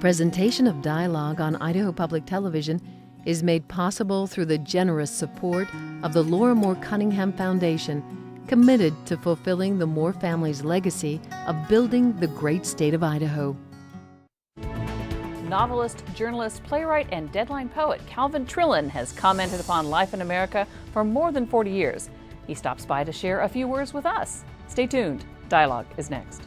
Presentation of dialogue on Idaho Public Television is made possible through the generous support of the Laura Moore Cunningham Foundation, committed to fulfilling the Moore family's legacy of building the great state of Idaho. Novelist, journalist, playwright, and deadline poet Calvin Trillin has commented upon life in America for more than 40 years. He stops by to share a few words with us. Stay tuned. Dialogue is next.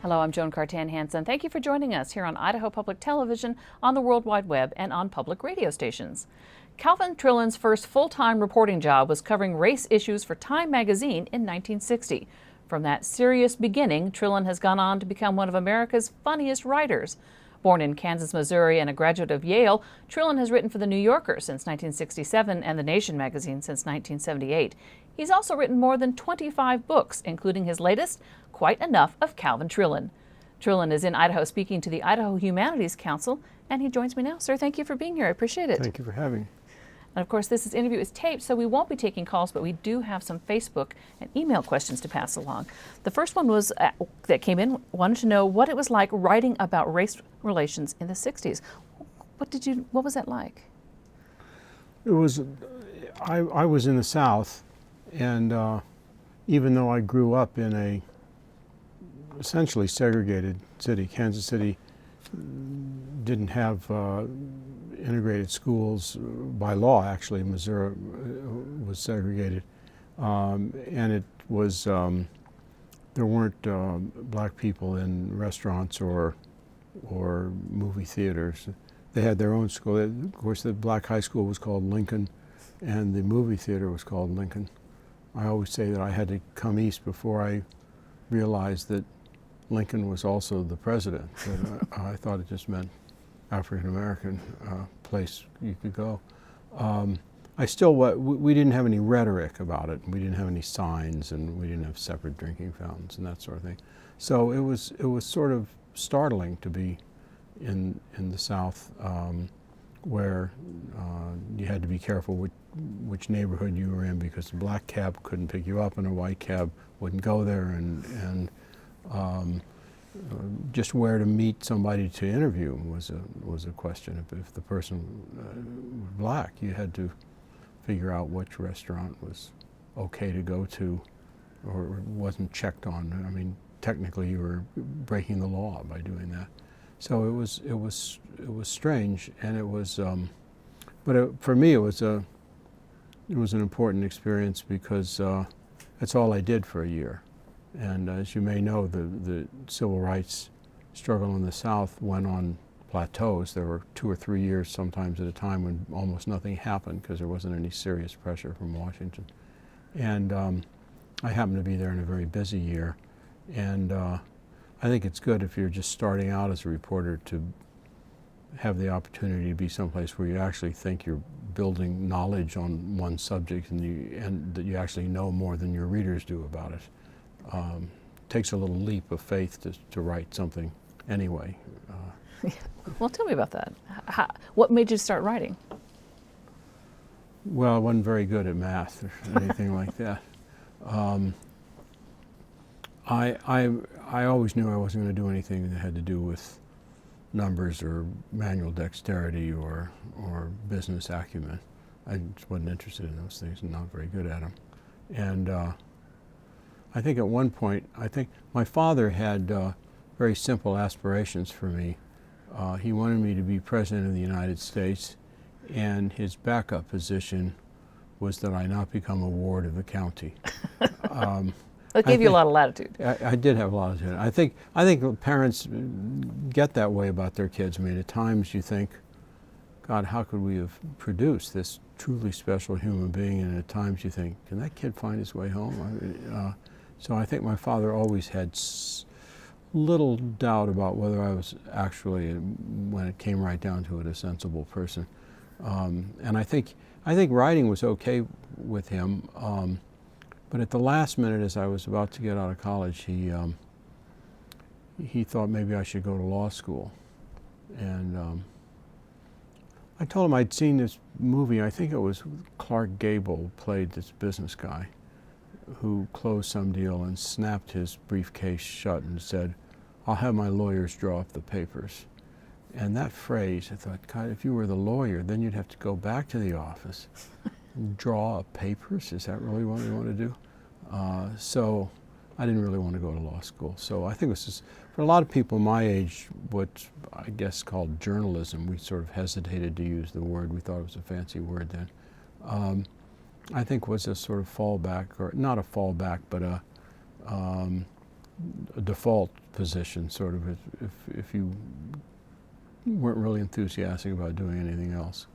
Hello, I'm Joan Cartan-Hansen. Thank you for joining us here on Idaho Public Television, on the World Wide Web, and on public radio stations. Calvin Trillin's first full-time reporting job was covering race issues for Time magazine in 1960. From that serious beginning, Trillin has gone on to become one of America's funniest writers. Born in Kansas, Missouri, and a graduate of Yale, Trillin has written for The New Yorker since 1967 and The Nation magazine since 1978. He's also written more than 25 books, including his latest, Quite Enough of Calvin Trillin. Trillin is in Idaho speaking to the Idaho Humanities Council, and he joins me now. Sir, thank you for being here. I appreciate it. Thank you for having me. And of course, this interview is taped, so we won't be taking calls, but we do have some Facebook and email questions to pass along. The first one was that came in, wanted to know what it was like writing about race relations in the 60s. What was that like? It was, I was in the South, and even though I grew up in a essentially segregated city, Kansas City didn't have integrated schools by law. Actually, Missouri was segregated, and it was there weren't black people in restaurants or movie theaters. They had their own school. Of course, the black high school was called Lincoln, and the movie theater was called Lincoln. I always say that I had to come east before I realized that Lincoln was also the president. But, I thought it just meant African-American place you could go. We didn't have any rhetoric about it. We didn't have any signs, and we didn't have separate drinking fountains and that sort of thing. So it was sort of startling to be in the South, where you had to be careful which neighborhood you were in, because the black cab couldn't pick you up and a white cab wouldn't go there, and just where to meet somebody to interview was a question. If the person was black, you had to figure out which restaurant was okay to go to or wasn't checked on. I mean, technically you were breaking the law by doing that. So it was strange, and it was, for me it was an important experience, because that's all I did for a year. And as you may know, the civil rights struggle in the South went on plateaus. There were 2 or 3 years sometimes at a time when almost nothing happened because there wasn't any serious pressure from Washington. And I happened to be there in a very busy year. And I think it's good if you're just starting out as a reporter to have the opportunity to be someplace where you actually think you're building knowledge on one subject, and that you actually know more than your readers do about it. Takes a little leap of faith to write something anyway. Well, tell me about that. What made you start writing? Well, I wasn't very good at math or anything like that. I always knew I wasn't going to do anything that had to do with numbers or manual dexterity or business acumen. I just wasn't interested in those things and not very good at them. And I think at one point, my father had very simple aspirations for me. He wanted me to be President of the United States, and his backup position was that I not become a ward of the county. That gave you a lot of latitude. I did have a lot of latitude. I think parents get that way about their kids. I mean, at times you think, God, how could we have produced this truly special human being? And at times you think, can that kid find his way home? So I think my father always had little doubt about whether I was actually, when it came right down to it, a sensible person. And I think writing was okay with him. But at the last minute, as I was about to get out of college, he he thought maybe I should go to law school. And I told him I'd seen this movie, I think it was Clark Gable played this business guy who closed some deal and snapped his briefcase shut and said, "I'll have my lawyers draw up the papers." And that phrase, I thought, God, if you were the lawyer, then you'd have to go back to the office and draw up papers. Is that really what we want to do? So I didn't really want to go to law school. So I think this is, for a lot of people my age, what I guess called journalism, we sort of hesitated to use the word. We thought it was a fancy word then. I think was a sort of fallback, or not a fallback, but a default position, sort of, if you weren't really enthusiastic about doing anything else.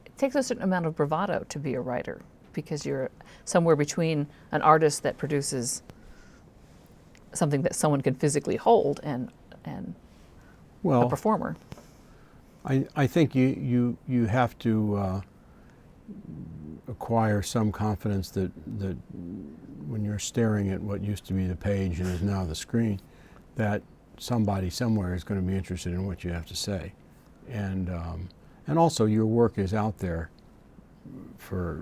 It takes a certain amount of bravado to be a writer, because you're somewhere between an artist that produces something that someone can physically hold and well, a performer. I think you have to acquire some confidence that when you're staring at what used to be the page and is now the screen, that somebody somewhere is going to be interested in what you have to say, and also your work is out there for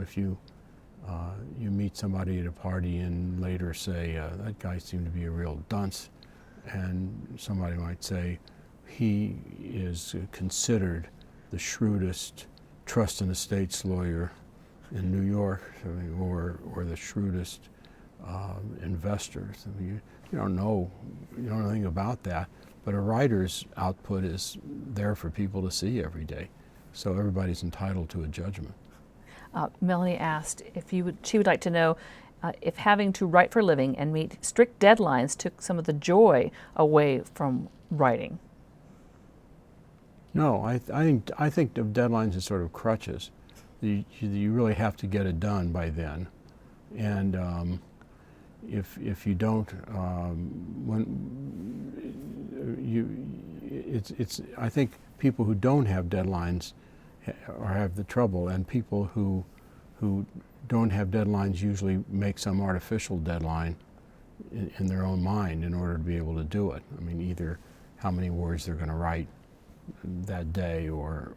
if you meet somebody at a party and later say that guy seemed to be a real dunce, and somebody might say he is considered the shrewdest trust and estates lawyer in New York, or the shrewdest investors. I mean, you don't know anything about that, but a writer's output is there for people to see every day, so everybody's entitled to a judgment. Melanie asked if she would like to know if having to write for a living and meet strict deadlines took some of the joy away from writing. No, I think of deadlines as sort of crutches. You really have to get it done by then, and if you don't, I think people who don't have deadlines or have the trouble, and people who don't have deadlines usually make some artificial deadline in their own mind in order to be able to do it. I mean, either how many words they're going to write that day, or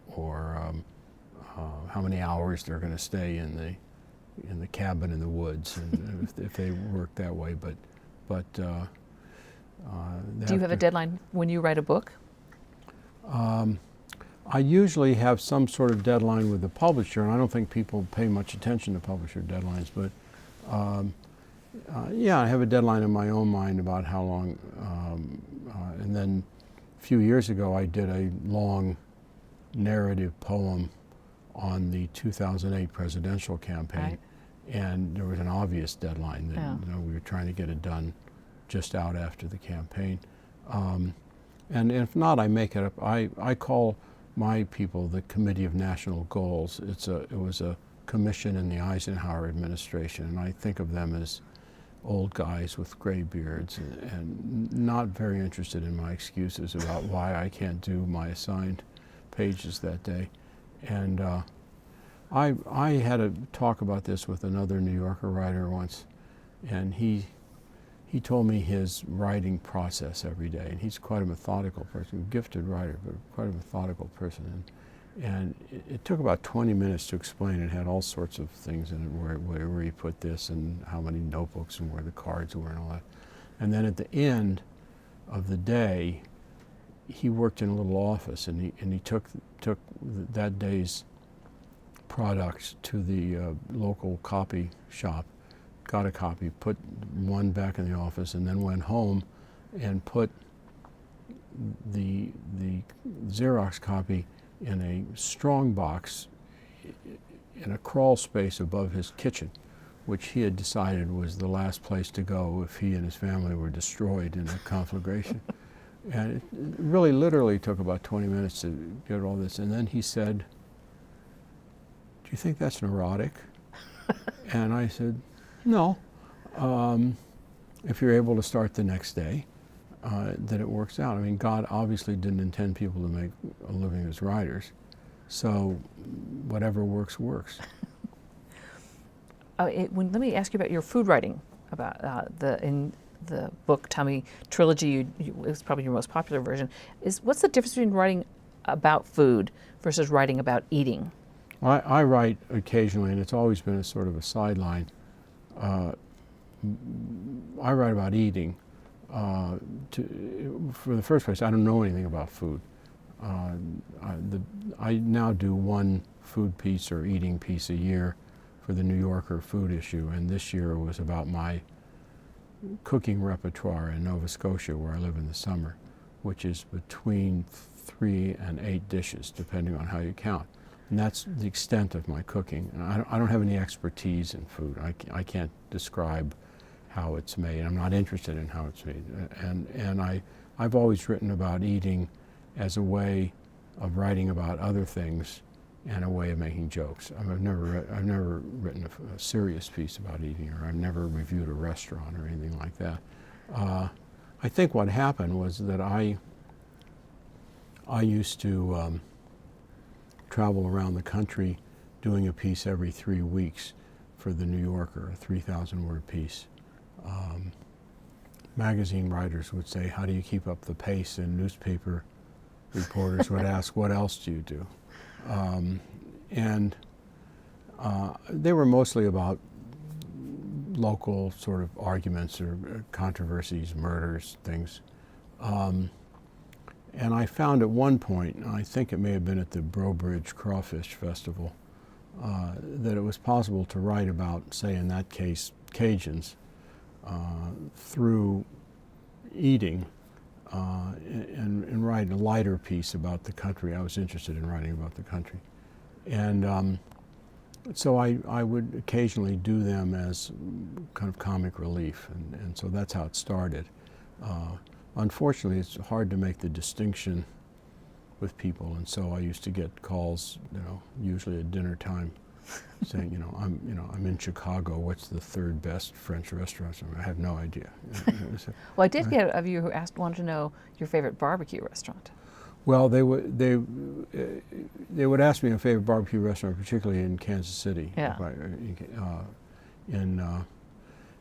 how many hours they're going to stay in the cabin in the woods, and if they work that way. But do you have a deadline when you write a book? I usually have some sort of deadline with the publisher, and I don't think people pay much attention to publisher deadlines, but yeah, I have a deadline in my own mind about how long, and then a few years ago I did a long narrative poem on the 2008 presidential campaign, right. And there was an obvious deadline that Yeah. we were trying to get it done just out after the campaign. And if not, I make it up. I call my people the Committee of National Goals. It was a commission in the Eisenhower administration, and I think of them as old guys with gray beards and not very interested in my excuses about why I can't do my assigned pages that day. And I had a talk about this with another New Yorker writer once, and he told me his writing process every day, and he's quite a methodical person, a gifted writer, but quite a methodical person. And it took about 20 minutes to explain. It had all sorts of things in it, where he put this and how many notebooks and where the cards were and all that. And then at the end of the day, he worked in a little office, and he took that day's products to the local copy shop, got a copy, put one back in the office, and then went home and put the Xerox copy in a strong box in a crawl space above his kitchen, which he had decided was the last place to go if he and his family were destroyed in a conflagration. And it really literally took about 20 minutes to get all this. And then he said, "Do you think that's neurotic?" And I said, "No. If you're able to start the next day, then it works out. I mean, God obviously didn't intend people to make a living as writers, so whatever works, works." Let me ask you about your food writing. About the book Tummy trilogy, it's probably your most popular version. What's the difference between writing about food versus writing about eating? I write occasionally, and it's always been a sort of a sideline. I write about eating. For the first place, I don't know anything about food. I now do one food piece or eating piece a year for the New Yorker food issue, and this year was about my cooking repertoire in Nova Scotia, where I live in the summer, which is between 3 and 8 dishes, depending on how you count. And that's the extent of my cooking. And I don't have any expertise in food. I can't describe how it's made. I'm not interested in how it's made. And I've always written about eating as a way of writing about other things and a way of making jokes. I've never written a serious piece about eating, or I've never reviewed a restaurant or anything like that. I think what happened was that I used to travel around the country doing a piece every 3 weeks for the New Yorker, a 3,000-word piece. Magazine writers would say, "How do you keep up the pace?" And newspaper reporters would ask, "What else do you do?" They were mostly about local sort of arguments or controversies, murders, things. And I found at one point, I think it may have been at the Brobridge Crawfish Festival, that it was possible to write about, say in that case, Cajuns, through eating, and write a lighter piece about the country. I was interested in writing about the country. And so I would occasionally do them as kind of comic relief, and so that's how it started. Unfortunately, it's hard to make the distinction with people, and so I used to get calls, usually at dinner time, saying, I'm in Chicago. What's the 3rd best French restaurant? I have no idea. Well, I did get a viewer who wanted to know your favorite barbecue restaurant. Well, they would ask me a favorite barbecue restaurant, particularly in Kansas City. Yeah.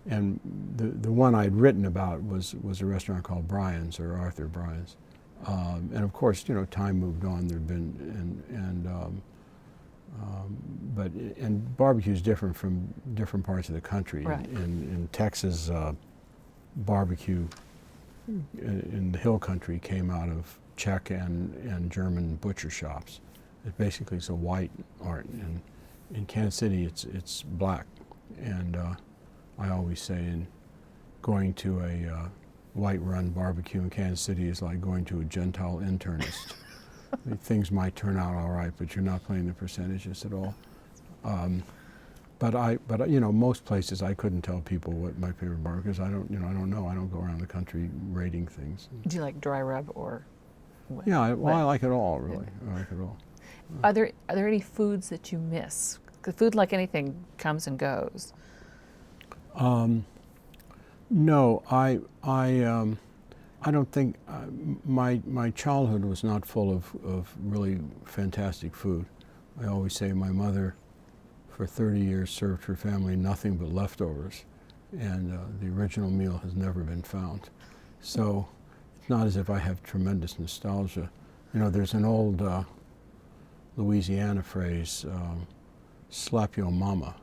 And the one I'd written about was a restaurant called Bryan's, or Arthur Bryan's. And of course, time moved on. There'd been and barbecue is different from different parts of the country. Right. In Texas, barbecue in the hill country came out of Czech and German butcher shops. It basically is a white art, and in Kansas City it's black. And I always say, going to a white-run barbecue in Kansas City is like going to a Gentile internist. Things might turn out all right, but you're not playing the percentages at all. But most places I couldn't tell people what my favorite bar, because I don't know. I don't go around the country rating things. Do you like dry rub or wet? Yeah, I like it all, really. Yeah. I like it all. Are there any foods that you miss? 'Cause food, like anything, comes and goes. No, I don't think my childhood was not full of really fantastic food. I always say my mother, for 30 years, served her family nothing but leftovers, and the original meal has never been found. So it's not as if I have tremendous nostalgia. There's an old Louisiana phrase, slap your mama.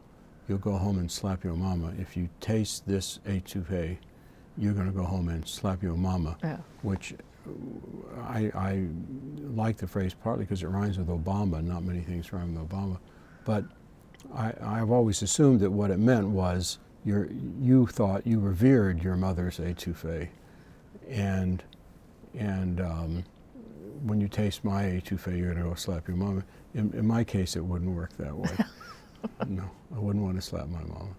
You'll go home and slap your mama. If you taste this étouffée, you're going to go home and slap your mama, Yeah. Which I like the phrase partly because it rhymes with Obama. Not many things rhyme with Obama. But I've always assumed that what it meant was you thought you revered your mother's étouffée. And when you taste my étouffée, you're going to go slap your mama. In my case, it wouldn't work that way. No, I wouldn't want to slap my mama.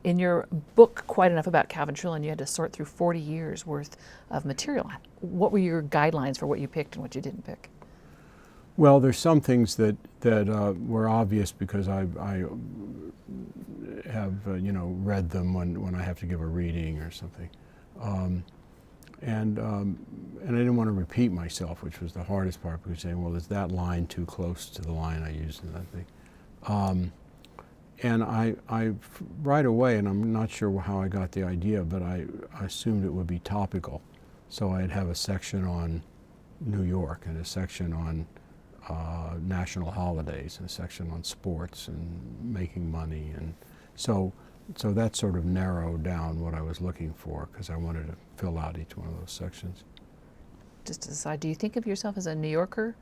In your book, Quite Enough About Calvin Trillin, you had to sort through 40 years worth of material. What were your guidelines for what you picked and what you didn't pick? Well, there's some things that were obvious because I have read them when I have to give a reading or something, and I didn't want to repeat myself, which was the hardest part, because saying, well, is that line too close to the line I used in that thing? And I right away, and I'm not sure how I got the idea, but I assumed it would be topical. So I'd have a section on New York and a section on national holidays and a section on sports and making money. And so that sort of narrowed down what I was looking for, because I wanted to fill out each one of those sections. Just to decide, do you think of yourself as a New Yorker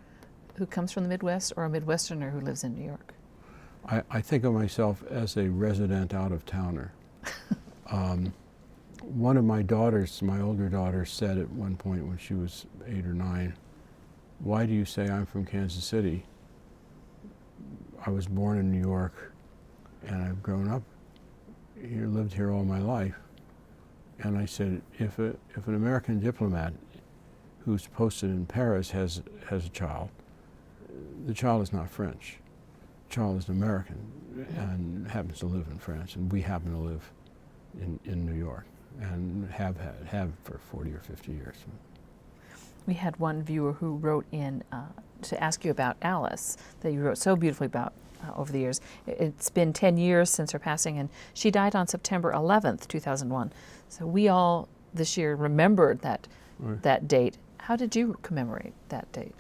who comes from the Midwest or a Midwesterner who lives in New York? I think of myself as a resident out-of-towner. One of my daughters, my older daughter, said at one point when she was 8 or 9, "Why do you say I'm from Kansas City? I was born in New York and I've grown up here, lived here all my life." And I said, if an American diplomat who's posted in Paris has a child, the child is not French. The child is an American and happens to live in France, and we happen to live in New York and have for 40 or 50 years. We had one viewer who wrote in to ask you about Alice, that you wrote so beautifully about over the years. It's been 10 years since her passing, and she died on September 11th, 2001. So we all this year remembered that date. How did you commemorate that date?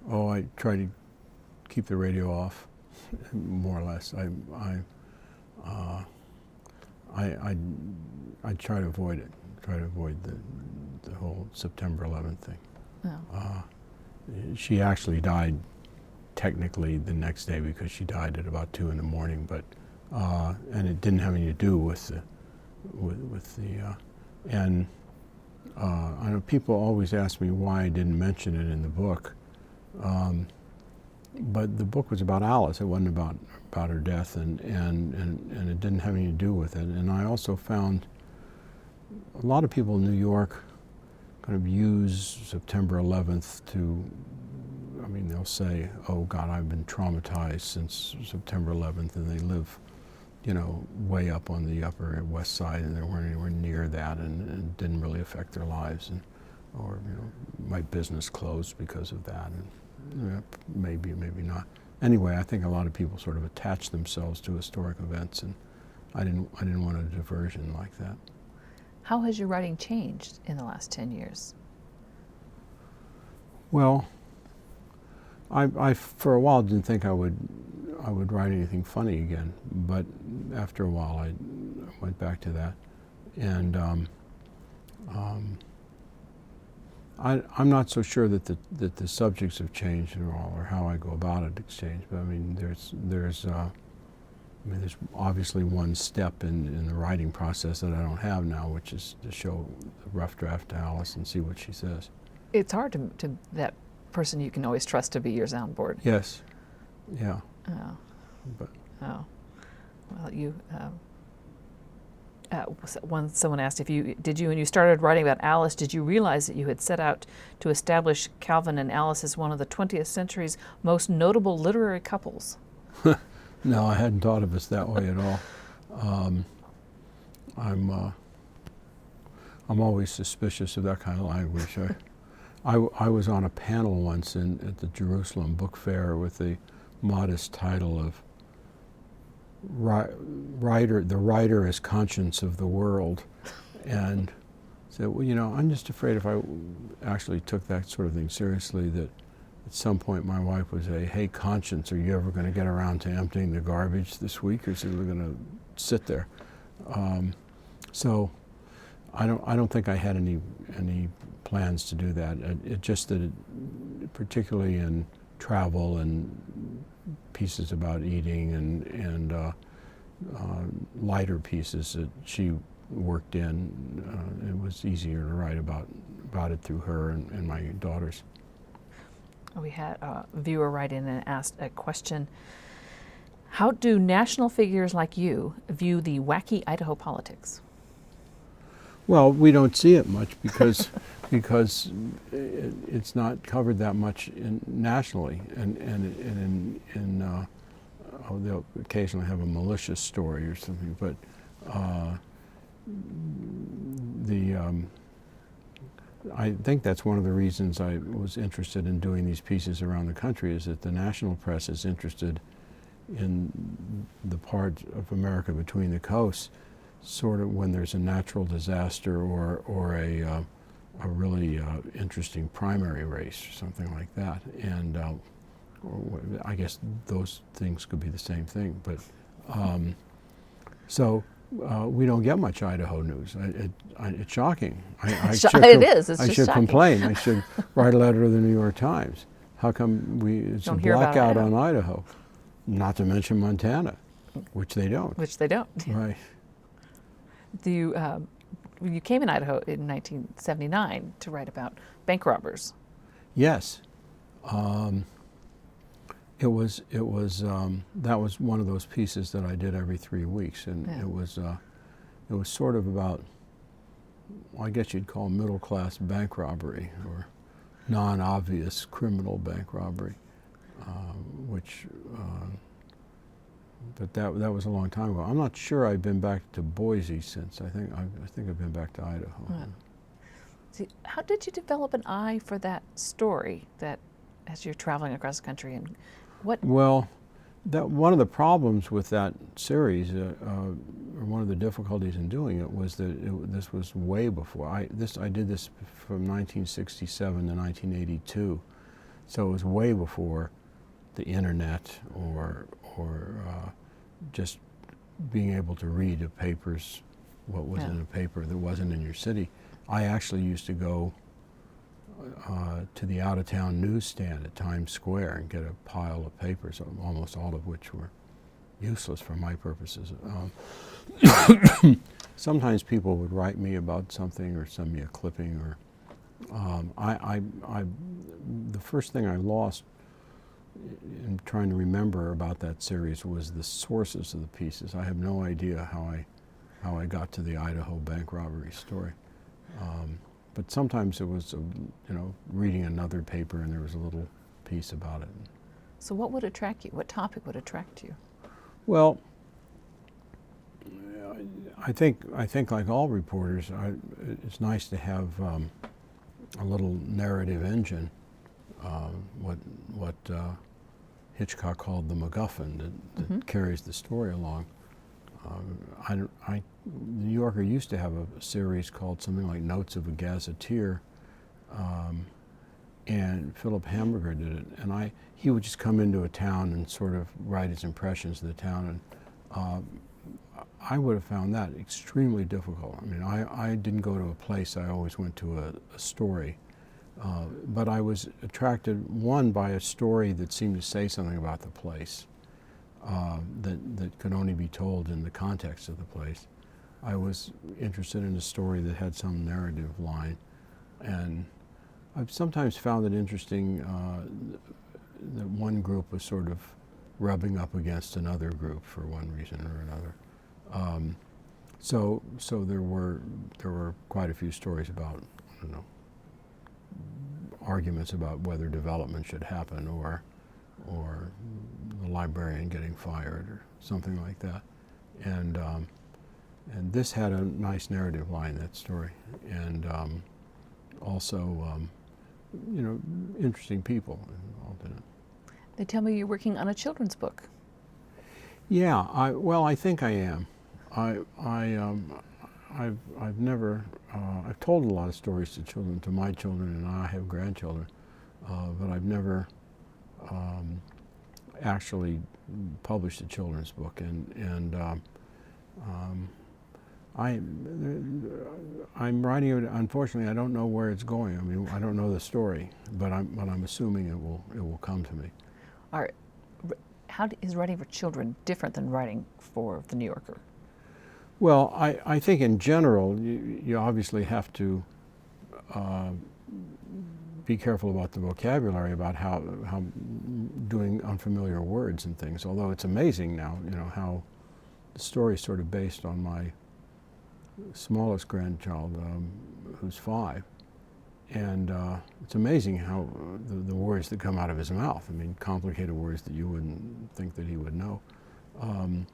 Oh, I try to keep the radio off, more or less. I try to avoid it. Try to avoid the whole September 11th thing. Oh. She actually died technically the next day, because she died at about 2 in the morning. But and it didn't have anything to do with I know people always ask me why I didn't mention it in the book. But the book was about Alice. It wasn't about her death, and it didn't have anything to do with it. And I also found a lot of people in New York kind of use September 11th to, I mean, they'll say, "Oh God, I've been traumatized since September 11th," and they live, way up on the Upper West Side, and they weren't anywhere near that, and it didn't really affect their lives, or my business closed because of that. And maybe not. Anyway, I think a lot of people sort of attach themselves to historic events, and I didn't want a diversion like that. How has your writing changed in the last 10 years? Well, I for a while didn't think I would write anything funny again, but after a while I went back to that, and I'm not so sure that the subjects have changed at all, or how I go about it has changed. But I mean, there's obviously one step in the writing process that I don't have now, which is to show the rough draft to Alice and see what she says. It's hard to that person you can always trust to be your soundboard. Yes. Yeah. Oh. But Oh. Well, you. Someone asked if when you started writing about Alice, did you realize that you had set out to establish Calvin and Alice as one of the 20th century's most notable literary couples? No, I hadn't thought of us that way at all. I'm always suspicious of that kind of language. I was on a panel once at the Jerusalem Book Fair with the modest title of the writer as conscience of the world, and said, well, I'm just afraid if I actually took that sort of thing seriously, that at some point my wife would say, "Hey, conscience, are you ever going to get around to emptying the garbage this week, or is it going to sit there?" So I don't think I had any plans to do that. It just that particularly in travel and pieces about eating and lighter pieces that she worked in, it was easier to write about it through her and my daughters. We had a viewer write in and asked a question: how do national figures like you view the wacky Idaho politics? Well, we don't see it much because it's not covered that much nationally, and they'll occasionally have a malicious story or something. But I think that's one of the reasons I was interested in doing these pieces around the country, is that the national press is interested in the part of America between the coasts, sort of when there's a natural disaster or a really interesting primary race or something like that. And I guess those things could be the same thing. But so we don't get much Idaho news. It's shocking. It is. It's I just should shocking. complain. I should write a letter to the New York Times. How come it's Don't a hear about blackout Idaho. on Idaho? Not to mention Montana, which they don't. Which they don't. Right. You came in Idaho in 1979 to write about bank robbers. Yes. That was one of those pieces that I did every 3 weeks, and Yeah. it was sort of about, I guess you'd call middle class bank robbery or non-obvious criminal bank robbery, but that was a long time ago. I'm not sure I've been back to Boise since. I think I've been back to Idaho. Yeah. See, how did you develop an eye for that story that, as you're traveling across the country, and what? Well, one of the problems with that series, or one of the difficulties in doing it, was that this was way before. I did this from 1967 to 1982, so it was way before the internet or just being able to read the papers, what was in a paper that wasn't in your city. I actually used to go to the out-of-town newsstand at Times Square and get a pile of papers, almost all of which were useless for my purposes. Sometimes people would write me about something or send me a clipping, or the first thing I lost in trying to remember about that series was the sources of the pieces. I have no idea how I got to the Idaho bank robbery story. But sometimes it was, reading another paper and there was a little piece about it. So what would attract you? What topic would attract you? Well, I think like all reporters, it's nice to have a little narrative engine. What Hitchcock called the MacGuffin that carries the story along. The New Yorker used to have a series called something like Notes of a Gazetteer, and Philip Hamburger did it. And he would just come into a town and sort of write his impressions of the town. And I would have found that extremely difficult. I mean, I didn't go to a place. I always went to a story. But I was attracted, one, by a story that seemed to say something about the place. That could only be told in the context of the place. I was interested in a story that had some narrative line, and I've sometimes found it interesting that one group was sort of rubbing up against another group for one reason or another. So there were quite a few stories about, arguments about whether development should happen or the librarian getting fired or something like that. And this had a nice narrative line, that story, and also interesting people involved in it. They tell me you're working on a children's book. Yeah, I think I am. I've never I've told a lot of stories to children, to my children, and I have grandchildren, but I've never actually published a children's book, and I'm writing it. Unfortunately, I don't know where it's going. I mean, I don't know the story, but I'm assuming it will come to me. How is writing for children different than writing for the New Yorker? Well, I think in general, you obviously have to be careful about the vocabulary, about how doing unfamiliar words and things. Although it's amazing now, how the story is sort of based on my smallest grandchild, who's 5, and it's amazing how the words that come out of his mouth. I mean, complicated words that you wouldn't think that he would know, and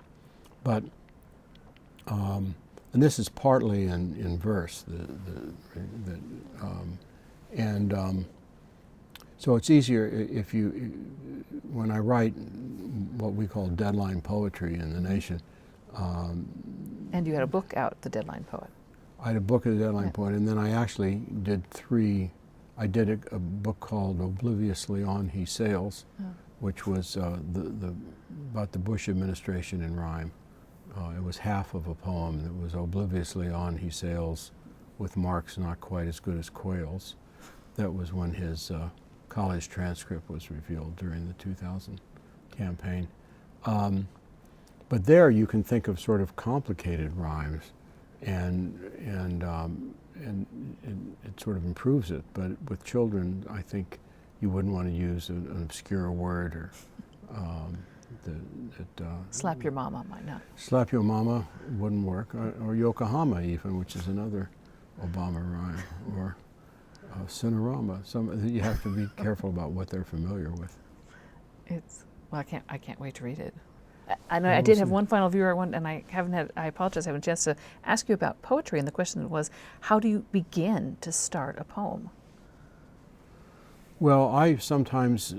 this is partly in verse. So it's easier if you, when I write what we call deadline poetry in the nation. And you had a book out, The Deadline Poet. I had a book of the Deadline Poet, and then I actually did three. I did a book called Obliviously On He Sails, which was about the Bush administration in rhyme. It was half of a poem that was Obliviously On He Sails, with marks not quite as good as quails. That was when his college transcript was revealed during the 2000 campaign. But there you can think of sort of complicated rhymes, and it sort of improves it. But with children, I think you wouldn't want to use an obscure word or Slap your mama might not. Slap your mama wouldn't work, or Yokohama even, which is another Obama rhyme, or Cinerama. You have to be careful about what they're familiar with. Well, I can't wait to read it. I know I did have one final viewer, and I apologize, I haven't had a chance to ask you about poetry, and the question was, how do you begin to start a poem? Well, I sometimes,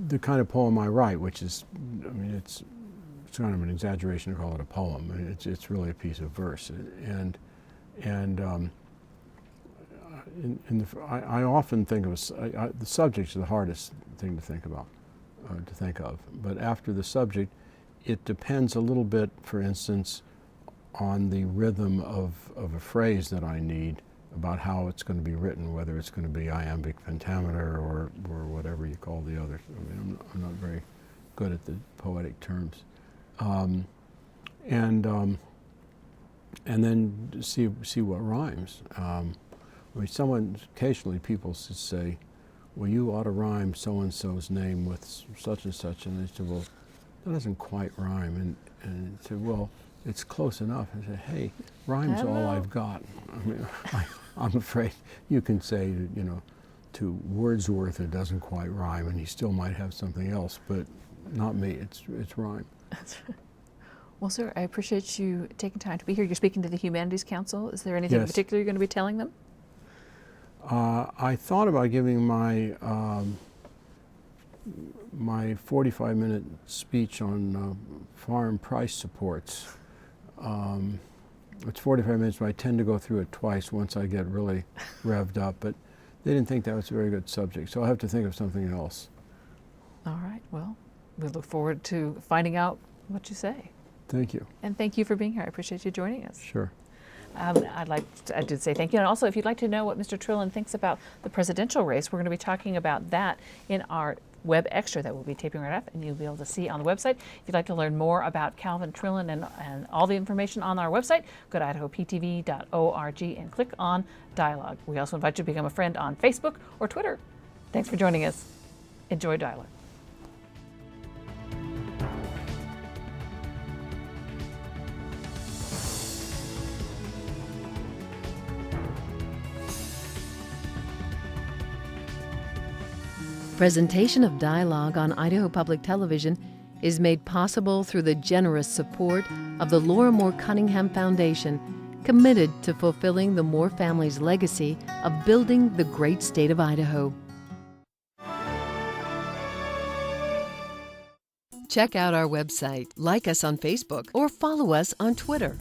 the kind of poem I write, which is, I mean, it's kind of an exaggeration to call it a poem. I mean, it's really a piece of verse, I often think of the subject is the hardest thing to think about. To think of. But after the subject, it depends a little bit, for instance, on the rhythm of a phrase that I need, about how it's going to be written, whether it's going to be iambic pentameter or whatever you call the others. I mean, I'm not very good at the poetic terms. And then see what rhymes. I mean, occasionally people say, well, you ought to rhyme so-and-so's name with such and such, and they said, well, that doesn't quite rhyme. And I said, well, it's close enough. I said, hey, rhyme's all I've got. I mean, I'm afraid you can say, to Wordsworth it doesn't quite rhyme, and he still might have something else, but not me, it's rhyme. Well, sir, I appreciate you taking time to be here. You're speaking to the Humanities Council. Is there anything in particular you're going to be telling them? I thought about giving my 45-minute speech on farm price supports. It's 45 minutes, but I tend to go through it twice once I get really revved up. But they didn't think that was a very good subject, so I'll have to think of something else. All right. Well, we look forward to finding out what you say. Thank you. And thank you for being here. I appreciate you joining us. Sure. I did say thank you. And also, if you'd like to know what Mr. Trillin thinks about the presidential race, we're going to be talking about that in our web extra that we'll be taping right up, and you'll be able to see on the website. If you'd like to learn more about Calvin Trillin and all the information on our website, go to idahoptv.org and click on Dialogue. We also invite you to become a friend on Facebook or Twitter. Thanks for joining us. Enjoy Dialogue. Presentation of Dialogue on Idaho Public Television is made possible through the generous support of the Laura Moore Cunningham Foundation, committed to fulfilling the Moore family's legacy of building the great state of Idaho. Check out our website, like us on Facebook, or follow us on Twitter.